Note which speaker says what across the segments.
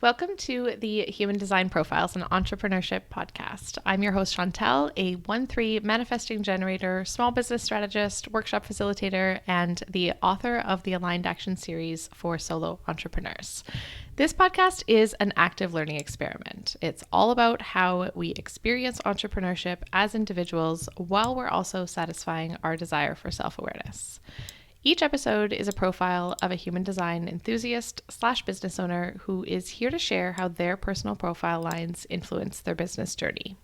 Speaker 1: Welcome to the Human Design Profiles and Entrepreneurship podcast. I'm your host, Chanelle, a 1-3 manifesting generator, small business strategist, workshop facilitator, and the author of the Aligned Action series for solo entrepreneurs. This podcast is an active learning experiment. It's all about how we experience entrepreneurship as individuals while we're also satisfying our desire for self-awareness. Each episode is a profile of a human design enthusiast / business owner who is here to share how their personal profile lines influence their business journey.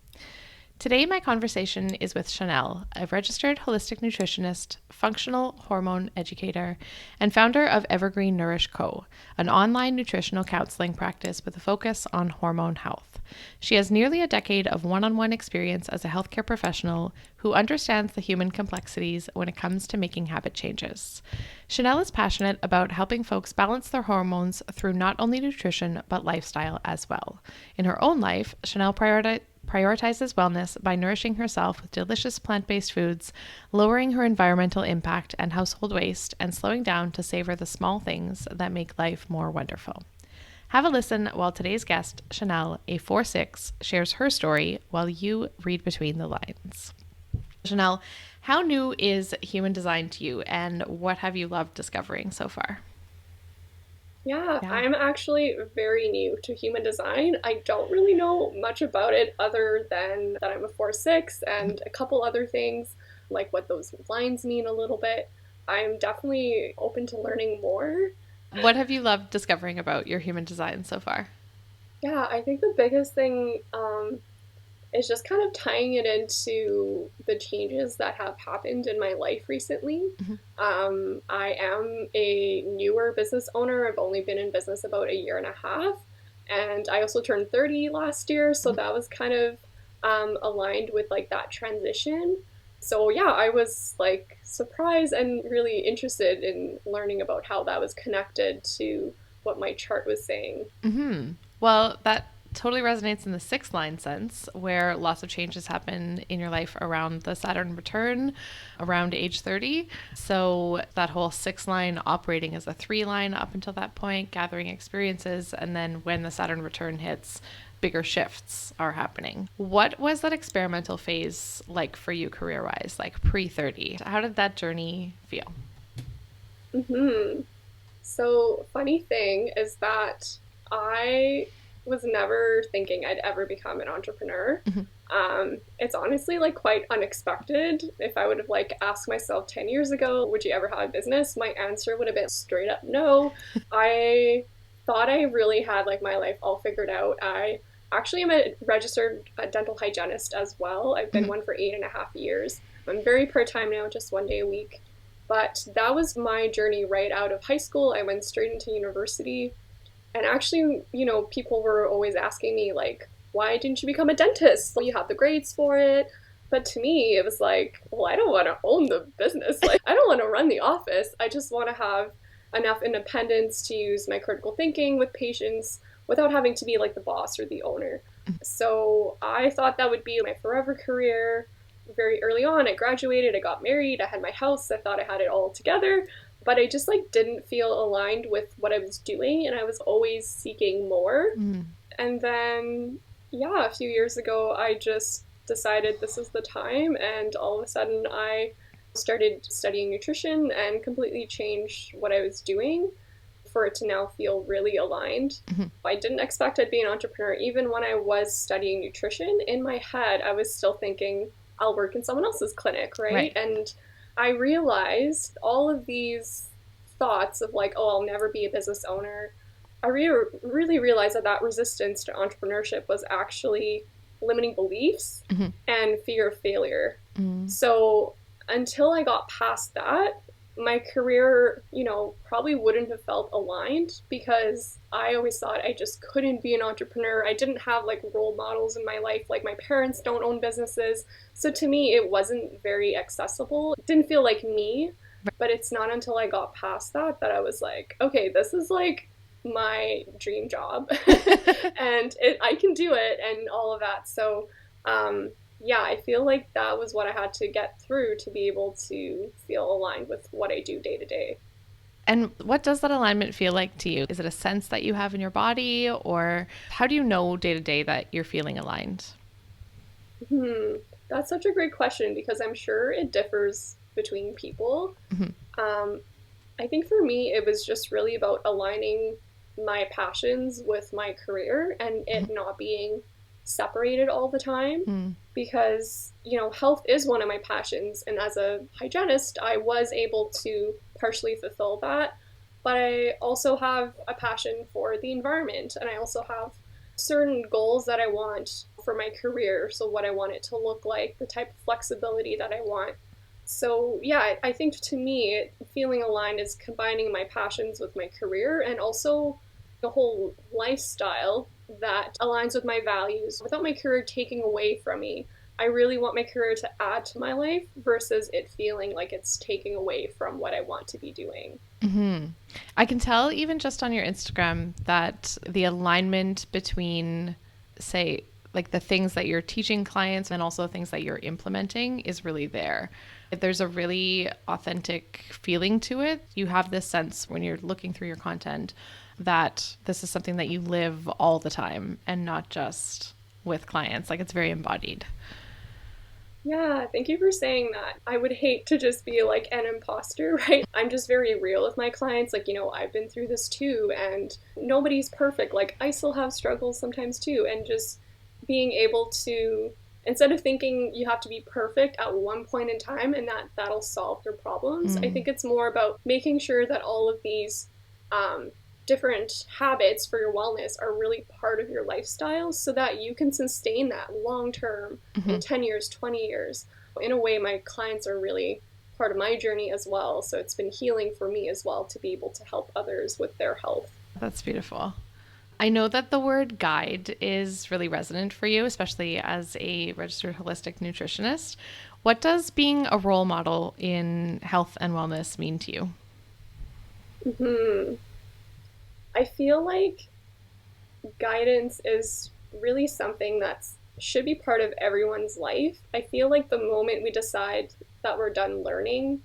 Speaker 1: Today, my conversation is with Chanelle, a registered holistic nutritionist, functional hormone educator, and founder of Evergreen Nourish Co., an online nutritional counseling practice with a focus on hormone health. She has nearly a decade of one-on-one experience as a healthcare professional who understands the human complexities when it comes to making habit changes. Chanelle is passionate about helping folks balance their hormones through not only nutrition, but lifestyle as well. In her own life, Chanelle prioritizes wellness by nourishing herself with delicious plant-based foods, lowering her environmental impact and household waste, and slowing down to savor the small things that make life more wonderful. Have a listen while today's guest, Chanelle, a 4-6, shares her story while you read between the lines. Chanelle, how new is human design to you, and what have you loved discovering so far?
Speaker 2: Yeah, I'm actually very new to human design. I don't really know much about it other than that I'm a 4-6 and a couple other things, like what those lines mean a little bit. I'm definitely open to learning more.
Speaker 1: What have you loved discovering about your human design so far?
Speaker 2: Yeah, I think the biggest thing is just kind of tying it into the changes that have happened in my life recently.
Speaker 1: Mm-hmm.
Speaker 2: I am a newer business owner. I've only been in business about a year and a half. And I also turned 30 last year. So that was kind of aligned with like that transition. So yeah, I was like surprised and really interested in learning about how that was connected to what my chart was saying.
Speaker 1: Mm-hmm. Well, that totally resonates in the 6th line sense, where lots of changes happen in your life around the Saturn return around age 30. So that whole 6th line operating as a 3 line up until that point, gathering experiences, and then when the Saturn return hits, bigger shifts are happening. What was that experimental phase like for you career-wise, like pre-30? How did that journey feel?
Speaker 2: Mm-hmm. So, funny thing is that I was never thinking I'd ever become an entrepreneur.
Speaker 1: Mm-hmm.
Speaker 2: It's honestly like quite unexpected. If I would have like asked myself 10 years ago, would you ever have a business? My answer would have been straight up no. I thought I really had like my life all figured out. I actually am a registered dental hygienist as well. I've been
Speaker 1: Mm-hmm.
Speaker 2: one for 8.5 years. I'm very part-time now, just 1 day a week. But that was my journey right out of high school. I went straight into university. And actually, people were always asking me, like, why didn't you become a dentist? Well, you have the grades for it. But to me, it was like, well, I don't want to own the business. Like, I don't want to run the office. I just want to have enough independence to use my critical thinking with patients without having to be like the boss or the owner. So I thought that would be my forever career. Very early on, I graduated, I got married, I had my house, I thought I had it all together, but I just like didn't feel aligned with what I was doing, and I was always seeking more.
Speaker 1: Mm-hmm.
Speaker 2: And then yeah, a few years ago I just decided this is the time, and all of a sudden I started studying nutrition and completely changed what I was doing for it to now feel really aligned.
Speaker 1: Mm-hmm.
Speaker 2: I didn't expect I'd be an entrepreneur. Even when I was studying nutrition, in my head I was still thinking I'll work in someone else's clinic, right?
Speaker 1: Right.
Speaker 2: And I realized all of these thoughts of like, oh, I'll never be a business owner. I really realized that resistance to entrepreneurship was actually limiting beliefs
Speaker 1: Mm-hmm.
Speaker 2: and fear of failure.
Speaker 1: Mm-hmm.
Speaker 2: So until I got past that, my career, probably wouldn't have felt aligned because I always thought I just couldn't be an entrepreneur. I didn't have like role models in my life. Like my parents don't own businesses. So to me, it wasn't very accessible. It didn't feel like me. But it's not until I got past that that I was like, okay, this is like my dream job and I can do it and all of that. So, yeah, I feel like that was what I had to get through to be able to feel aligned with what I do day to day.
Speaker 1: And what does that alignment feel like to you? Is it a sense that you have in your body, or how do you know day to day that you're feeling aligned?
Speaker 2: Hmm, that's such a great question because I'm sure it differs between people.
Speaker 1: Mm-hmm.
Speaker 2: Um, I think for me, it was just really about aligning my passions with my career and it not being separated all the time.
Speaker 1: Mm-hmm.
Speaker 2: Because, health is one of my passions. And as a hygienist, I was able to partially fulfill that. But I also have a passion for the environment. And I also have certain goals that I want for my career. So, what I want it to look like, the type of flexibility that I want. So, yeah, I think to me, feeling aligned is combining my passions with my career and also the whole lifestyle that aligns with my values without my career taking away from me. I really want my career to add to my life versus it feeling like it's taking away from what I want to be doing.
Speaker 1: Mm-hmm. I can tell even just on your Instagram that the alignment between, say, like the things that you're teaching clients and also things that you're implementing is really there. There's a really authentic feeling to it. You have this sense when you're looking through your content that this is something that you live all the time and not just with clients. Like it's very embodied.
Speaker 2: Yeah, thank you for saying that. I would hate to just be like an imposter, right? I'm just very real with my clients. Like, I've been through this too, and nobody's perfect. Like, I still have struggles sometimes too. And just being able to, instead of thinking you have to be perfect at one point in time and that'll solve your problems, I
Speaker 1: Mm.
Speaker 2: think it's more about making sure that all of these um, different habits for your wellness are really part of your lifestyle so that you can sustain that long term
Speaker 1: Mm-hmm.
Speaker 2: in 10 years, 20 years. In a way, my clients are really part of my journey as well. So it's been healing for me as well to be able to help others with their health.
Speaker 1: That's beautiful. I know that the word guide is really resonant for you, especially as a registered holistic nutritionist. What does being a role model in health and wellness mean to you?
Speaker 2: Mm-hmm. I feel like guidance is really something that's should be part of everyone's life. I feel like the moment we decide that we're done learning,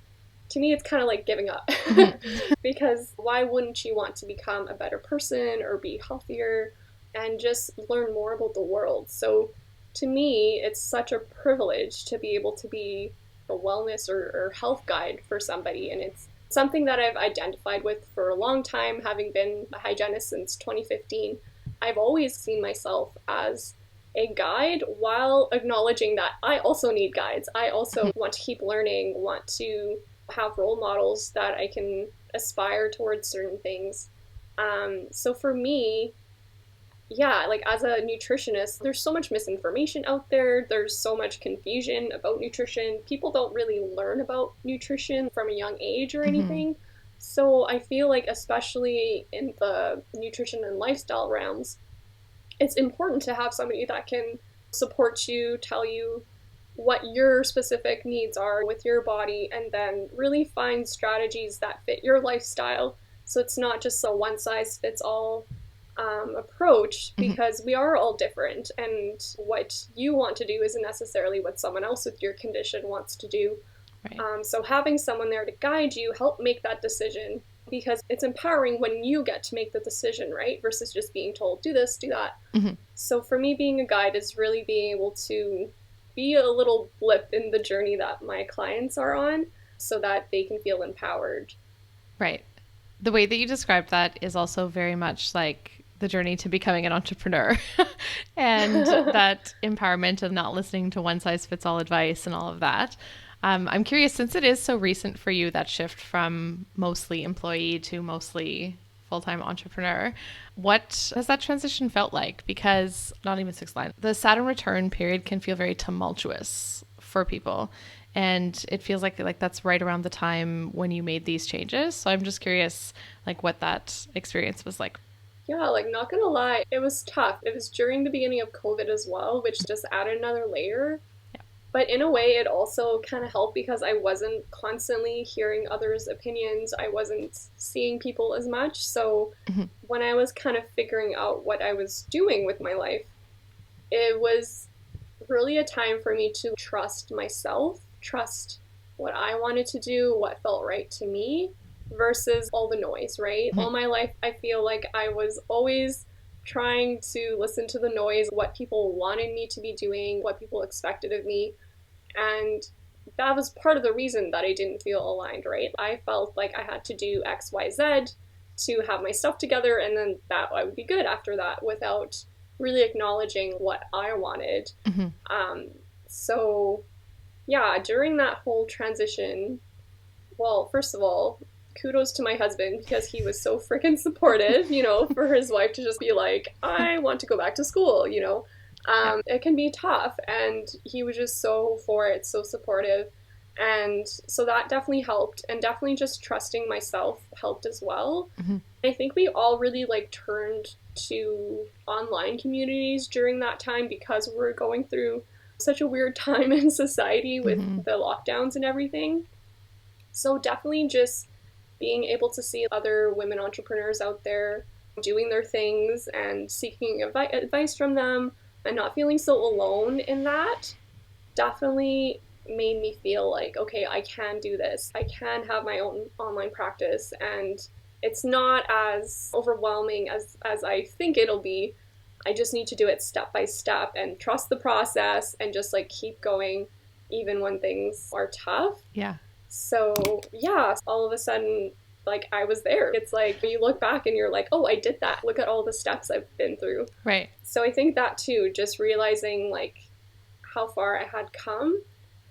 Speaker 2: to me it's kind of like giving up.
Speaker 1: Mm-hmm.
Speaker 2: Because why wouldn't you want to become a better person or be healthier and just learn more about the world? So to me, it's such a privilege to be able to be a wellness or health guide for somebody. And it's something that I've identified with for a long time, having been a hygienist since 2015. I've always seen myself as a guide while acknowledging that I also need guides. I also want to keep learning, want to have role models that I can aspire towards certain things. So for me, yeah, like as a nutritionist, there's so much misinformation out there. There's so much confusion about nutrition. People don't really learn about nutrition from a young age or
Speaker 1: Mm-hmm.
Speaker 2: anything. So I feel like, especially in the nutrition and lifestyle realms, it's important to have somebody that can support you, tell you what your specific needs are with your body, and then really find strategies that fit your lifestyle. So it's not just a one size fits all approach
Speaker 1: Mm-hmm.
Speaker 2: because we are all different, and what you want to do isn't necessarily what someone else with your condition wants to do.
Speaker 1: Right.
Speaker 2: So having someone there to guide you, help make that decision because it's empowering when you get to make the decision, right? Versus just being told, do this, do that.
Speaker 1: Mm-hmm.
Speaker 2: So for me, being a guide is really being able to be a little blip in the journey that my clients are on so that they can feel empowered.
Speaker 1: Right. The way that you described that is also very much like the journey to becoming an entrepreneur and that empowerment of not listening to one size fits all advice and all of that. I'm curious, since it is so recent for you, that shift from mostly employee to mostly full time entrepreneur, what has that transition felt like? Because not even 6 lines, the Saturn return period can feel very tumultuous for people. And it feels like that's right around the time when you made these changes. So I'm just curious, like what that experience was like.
Speaker 2: Yeah, like not gonna lie, it was tough. It was during the beginning of COVID as well, which just added another layer.
Speaker 1: Yeah.
Speaker 2: But in a way, it also kind of helped because I wasn't constantly hearing others' opinions. I wasn't seeing people as much. So
Speaker 1: Mm-hmm.
Speaker 2: when I was kind of figuring out what I was doing with my life, it was really a time for me to trust myself, trust what I wanted to do, what felt right to me. versus all the noise, right? All my life, I feel like I was always trying to listen to the noise, what people wanted me to be doing, what people expected of me. And that was part of the reason that I didn't feel aligned, right? I felt like I had to do X, Y, Z to have my stuff together, and then that I would be good after that without really acknowledging what I wanted. So yeah, during that whole transition, well, first of all, kudos to my husband because he was so freaking supportive, for his wife to just be like, I want to go back to school. It can be tough, and he was just so for it, so supportive. And so that definitely helped, and definitely just trusting myself helped as well. I think we all really turned to online communities during that time because we're going through such a weird time in society with the lockdowns and everything. So definitely just being able to see other women entrepreneurs out there doing their things and seeking advice from them and not feeling so alone in that definitely made me feel like, okay, I can do this. I can have my own online practice, and it's not as overwhelming as I think it'll be. I just need to do it step by step and trust the process and just keep going even when things are tough.
Speaker 1: Yeah.
Speaker 2: So yeah, all of a sudden, I was there. It's like you look back and you're like, oh, I did that. Look at all the steps I've been through.
Speaker 1: Right.
Speaker 2: So I think that too, just realizing how far I had come.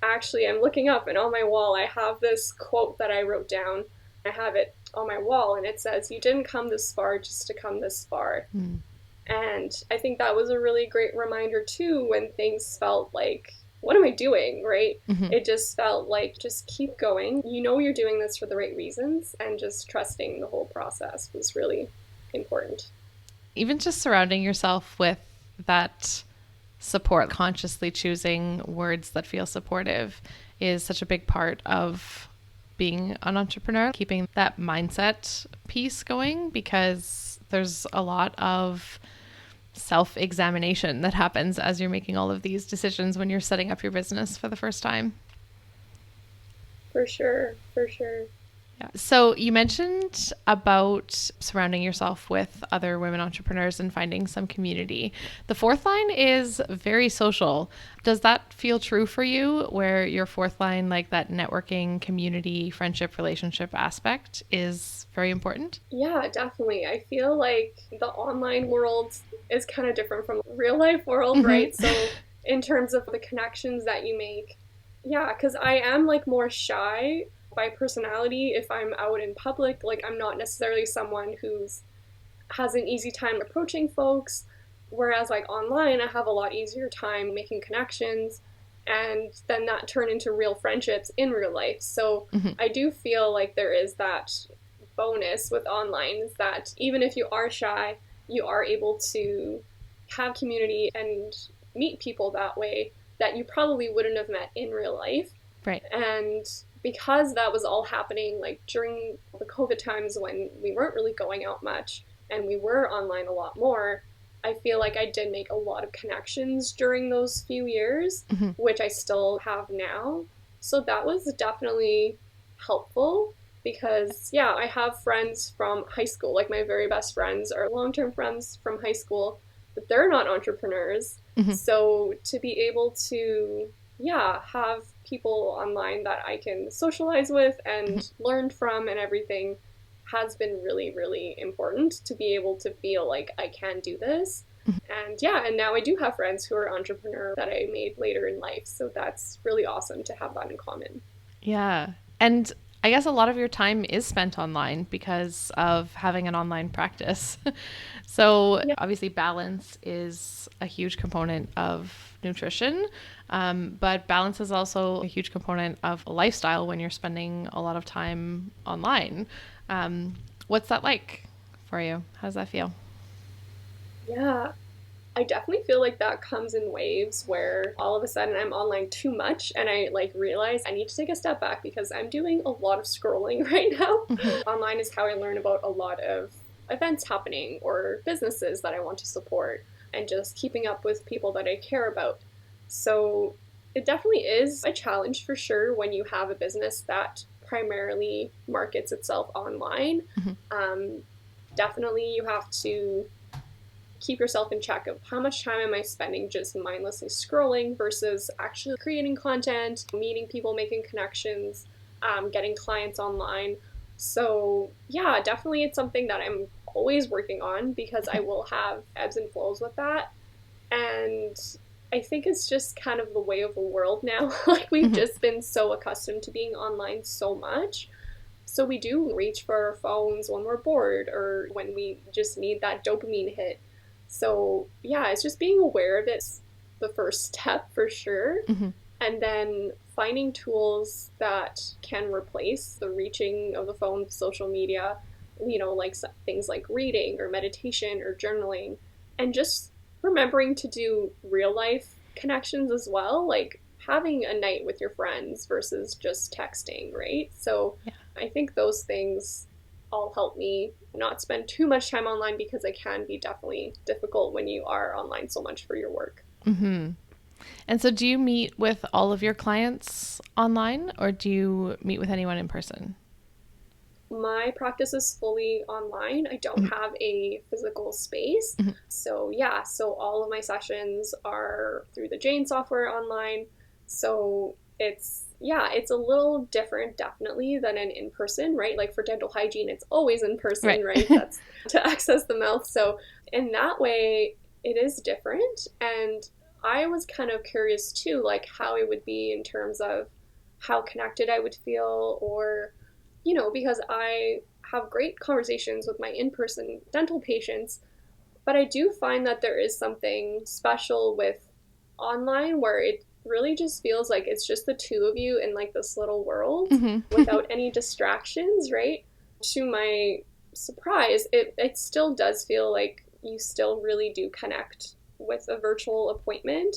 Speaker 2: Actually, I'm looking up and on my wall, I have this quote that I wrote down. I have it on my wall and it says, "You didn't come this far just to come this far." And I think that was a really great reminder too when things felt like, what am I doing, right? It just felt like, just keep going. You're doing this for the right reasons, and just trusting the whole process was really important.
Speaker 1: Even just surrounding yourself with that support, consciously choosing words that feel supportive is such a big part of being an entrepreneur, keeping that mindset piece going, because there's a lot of self-examination that happens as you're making all of these decisions when you're setting up your business for the first time.
Speaker 2: For sure.
Speaker 1: Yeah. So you mentioned about surrounding yourself with other women entrepreneurs and finding some community. The fourth line is very social. Does that feel true for you, where your fourth line, that networking, community, friendship, relationship aspect is very important?
Speaker 2: Yeah, definitely. I feel like the online world is kind of different from the real life world, right? So in terms of the connections that you make, yeah, because I am more shy by personality. If I'm out in public, I'm not necessarily someone who's has an easy time approaching folks, whereas online I have a lot easier time making connections, and then that turn into real friendships in real life. So I do feel like there is that bonus with online, is that even if you are shy, you are able to have community and meet people that way that you probably wouldn't have met in real life.
Speaker 1: Right.
Speaker 2: And because that was all happening during the COVID times when we weren't really going out much and we were online a lot more, I feel like I did make a lot of connections during those few years, which I still have now. So that was definitely helpful because, yeah, I have friends from high school. My very best friends are long-term friends from high school, but they're not entrepreneurs. So to be able to, yeah, have people online that I can socialize with and learn from and everything has been really, really important, to be able to feel like I can do this. And yeah, and now I do have friends who are entrepreneurs that I made later in life. So that's really awesome to have that in common.
Speaker 1: Yeah. And I guess a lot of your time is spent online because of having an online practice. So
Speaker 2: Yeah.
Speaker 1: obviously balance is a huge component of nutrition, but balance is also a huge component of a lifestyle when you're spending a lot of time online. What's that like for you? How does that feel?
Speaker 2: Yeah, I definitely feel like that comes in waves where all of a sudden I'm online too much and I realize I need to take a step back because I'm doing a lot of scrolling right now. Online is how I learn about a lot of events happening or businesses that I want to support and just keeping up with people that I care about. So it definitely is a challenge for sure when you have a business that primarily markets itself online. Definitely you have to keep yourself in check of how much time am I spending just mindlessly scrolling versus actually creating content, meeting people, making connections, getting clients online. So yeah, definitely it's something that I'm always working on because I will have ebbs and flows with that. And I think it's just kind of the way of the world now. Like we've just been so accustomed to being online so much. So we do reach for our phones when we're bored or when we just need that dopamine hit. So yeah, it's just being aware of it's the first step for sure. And then finding tools that can replace the reaching of the phone, social media, like things like reading or meditation or journaling, and just remembering to do real life connections as well, like having a night with your friends versus just texting, right? So yeah. I think those things all help me not spend too much time online because it can be definitely difficult when you are online so much for your work.
Speaker 1: And so do you meet with all of your clients online or do you meet with anyone in person?
Speaker 2: My practice is fully online. I don't have a physical space. So yeah, so all of my sessions are through the Jane software online. So it's a little different definitely than an in-person, right? Like for dental hygiene, it's always in person, right? That's to access the mouth. So in that way, it is different. And I was kind of curious too, like how it would be in terms of how connected I would feel, or because I have great conversations with my in-person dental patients, but I do find that there is something special with online where it really just feels like it's just the two of you in like this little world without any distractions, right? To my surprise, it still does feel like you still really do connect with a virtual appointment.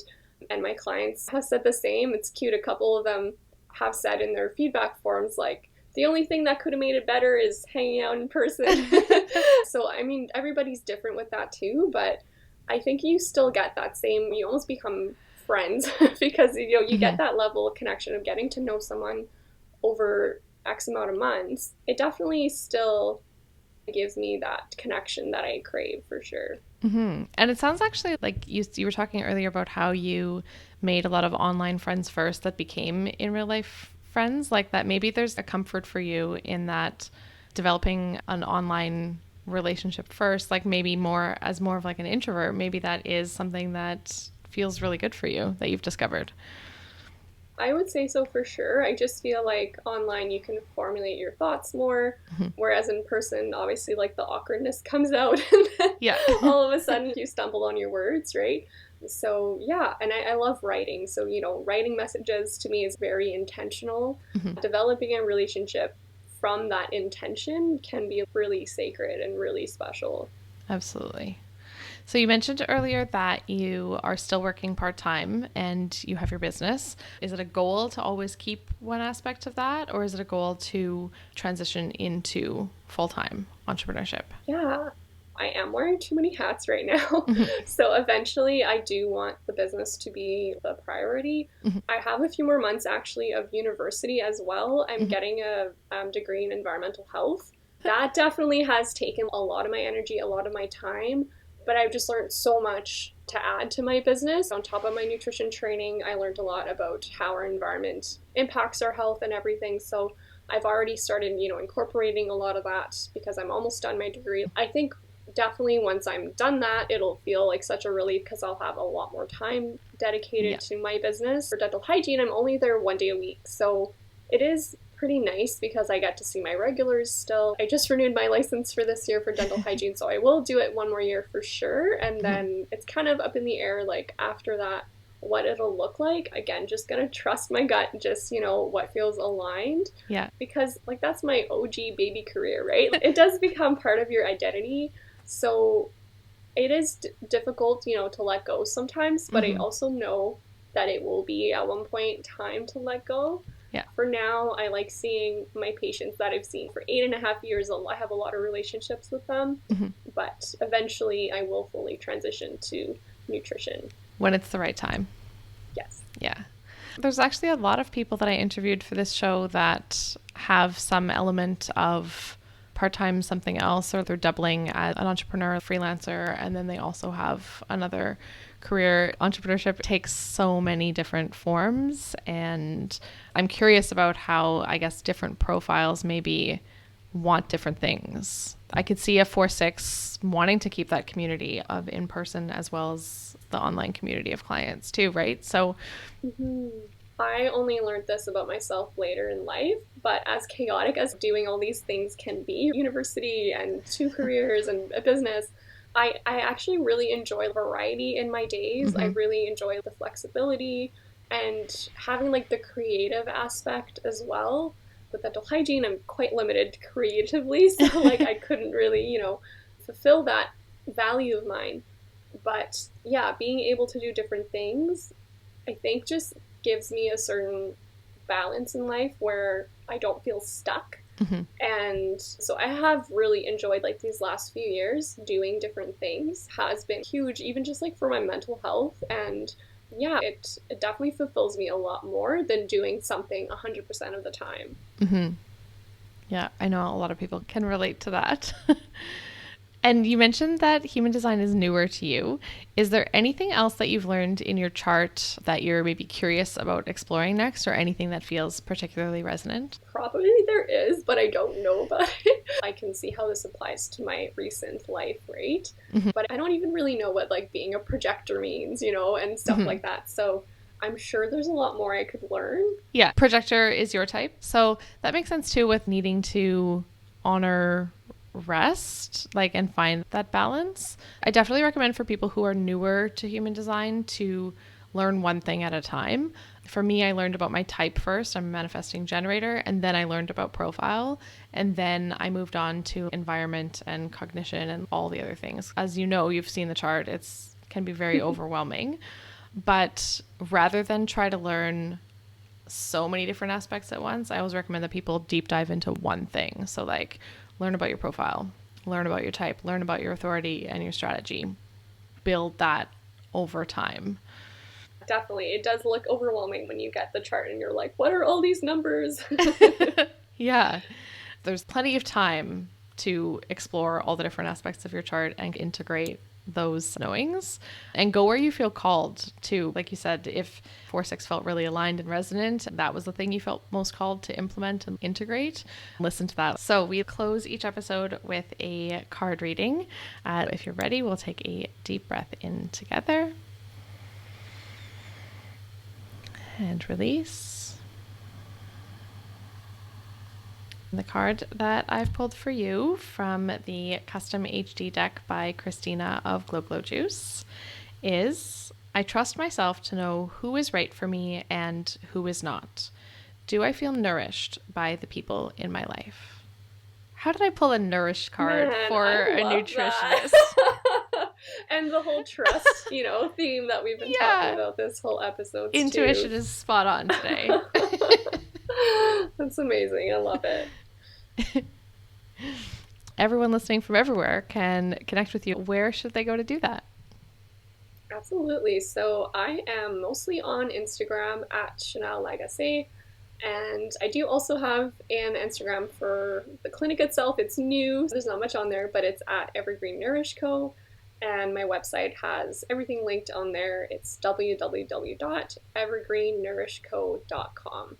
Speaker 2: And my clients have said the same. It's cute. A couple of them have said in their feedback forms, like, the only thing that could have made it better is hanging out in person. So, I mean, everybody's different with that too, but I think you still get that same, you almost become friends because, you get that level of connection of getting to know someone over X amount of months. It definitely still gives me that connection that I crave for sure.
Speaker 1: And it sounds actually like you were talking earlier about how you made a lot of online friends first that became in real life friends, like that maybe there's a comfort for you in that developing an online relationship first, like maybe more of like an introvert, maybe that is something that feels really good for you that you've discovered.
Speaker 2: I would say so for sure. I just feel like online you can formulate your thoughts more, whereas in person, obviously, like the awkwardness comes out and then all of a sudden you stumble on your words, right? So yeah, and I love writing. So, writing messages to me is very intentional. Developing a relationship from that intention can be really sacred and really special.
Speaker 1: Absolutely. So you mentioned earlier that you are still working part-time and you have your business. Is it a goal to always keep one aspect of that, or is it a goal to transition into full-time entrepreneurship?
Speaker 2: Yeah, I am wearing too many hats right now. So eventually I do want the business to be the priority. I have a few more months actually of university as well. I'm getting a degree in environmental health. That definitely has taken a lot of my energy, a lot of my time. But I've just learned so much to add to my business. On top of my nutrition training, I learned a lot about how our environment impacts our health and everything. So I've already started, incorporating a lot of that because I'm almost done my degree. I think definitely once I'm done that, it'll feel like such a relief because I'll have a lot more time dedicated to my business. For dental hygiene, I'm only there 1 day a week. So it is pretty nice because I get to see my regulars still. I just renewed my license for this year for dental hygiene, so I will do it 1 more year for sure. And then it's kind of up in the air, like after that, what it'll look like. Again, just gonna trust my gut, just, what feels aligned.
Speaker 1: Yeah.
Speaker 2: Because like that's my OG baby career, right? It does become part of your identity. So it is difficult, to let go sometimes, but I also know that it will be at one point time to let go.
Speaker 1: Yeah.
Speaker 2: For now, I like seeing my patients that I've seen for 8.5 years. I have a lot of relationships with them, but eventually I will fully transition to nutrition.
Speaker 1: When it's the right time.
Speaker 2: Yes.
Speaker 1: Yeah. There's actually a lot of people that I interviewed for this show that have some element of part-time something else, or they're doubling as an entrepreneur, freelancer, and then they also have another career. Entrepreneurship takes so many different forms, and I'm curious about how, I guess, different profiles maybe want different things. I could see a 4/6 wanting to keep that community of in-person as well as the online community of clients too, right? So
Speaker 2: I only learned this about myself later in life, but as chaotic as doing all these things can be, university and 2 careers and a business, I actually really enjoy variety in my days. I really enjoy the flexibility and having like the creative aspect as well. With dental hygiene, I'm quite limited creatively, so like I couldn't really, fulfill that value of mine. But yeah, being able to do different things, I think just gives me a certain balance in life where I don't feel stuck. And so I have really enjoyed like these last few years doing different things has been huge, even just like for my mental health. And yeah, it definitely fulfills me a lot more than doing something 100% of the time.
Speaker 1: yeah, I know a lot of people can relate to that. And you mentioned that human design is newer to you. Is there anything else that you've learned in your chart that you're maybe curious about exploring next, or anything that feels particularly resonant?
Speaker 2: Probably there is, but I don't know about it. I can see how this applies to my recent life, right? But I don't even really know what like being a projector means, and stuff like that. So I'm sure there's a lot more I could learn.
Speaker 1: Yeah, projector is your type. So that makes sense too, with needing to honor rest, like, and find that balance. I definitely recommend for people who are newer to human design to learn one thing at a time. For me, I learned about my type first. I'm a manifesting generator, and then I learned about profile, and then I moved on to environment and cognition and all the other things. As you know, you've seen the chart. It's can be very overwhelming. But rather than try to learn so many different aspects at once, I always recommend that people deep dive into one thing. So like learn about your profile, learn about your type, learn about your authority and your strategy. Build that over time.
Speaker 2: Definitely. It does look overwhelming when you get the chart and you're like, what are all these numbers?
Speaker 1: Yeah. There's plenty of time to explore all the different aspects of your chart and integrate those knowings and go where you feel called to. Like you said, if 4/6 felt really aligned and resonant, that was the thing you felt most called to implement and integrate, listen to that. So we close each episode with a card reading. If you're ready, we'll take a deep breath in together and release. The card that I've pulled for you from the custom HD deck by Christina of Glow Glow Juice is, I trust myself to know who is right for me and who is not. Do I feel nourished by the people in my life? How did I pull a nourished card for a nutritionist?
Speaker 2: And the whole trust, theme that we've been talking about this whole episode.
Speaker 1: Intuition is spot on today.
Speaker 2: That's amazing. I love it.
Speaker 1: Everyone listening from everywhere can connect with you. Where should they go to do that?
Speaker 2: Absolutely. So I am mostly on Instagram at Chanelle Lagasse. And I do also have an Instagram for the clinic itself. It's new. There's not much on there, but it's at Evergreen Nourish Co. And my website has everything linked on there. It's www.evergreennourishco.com.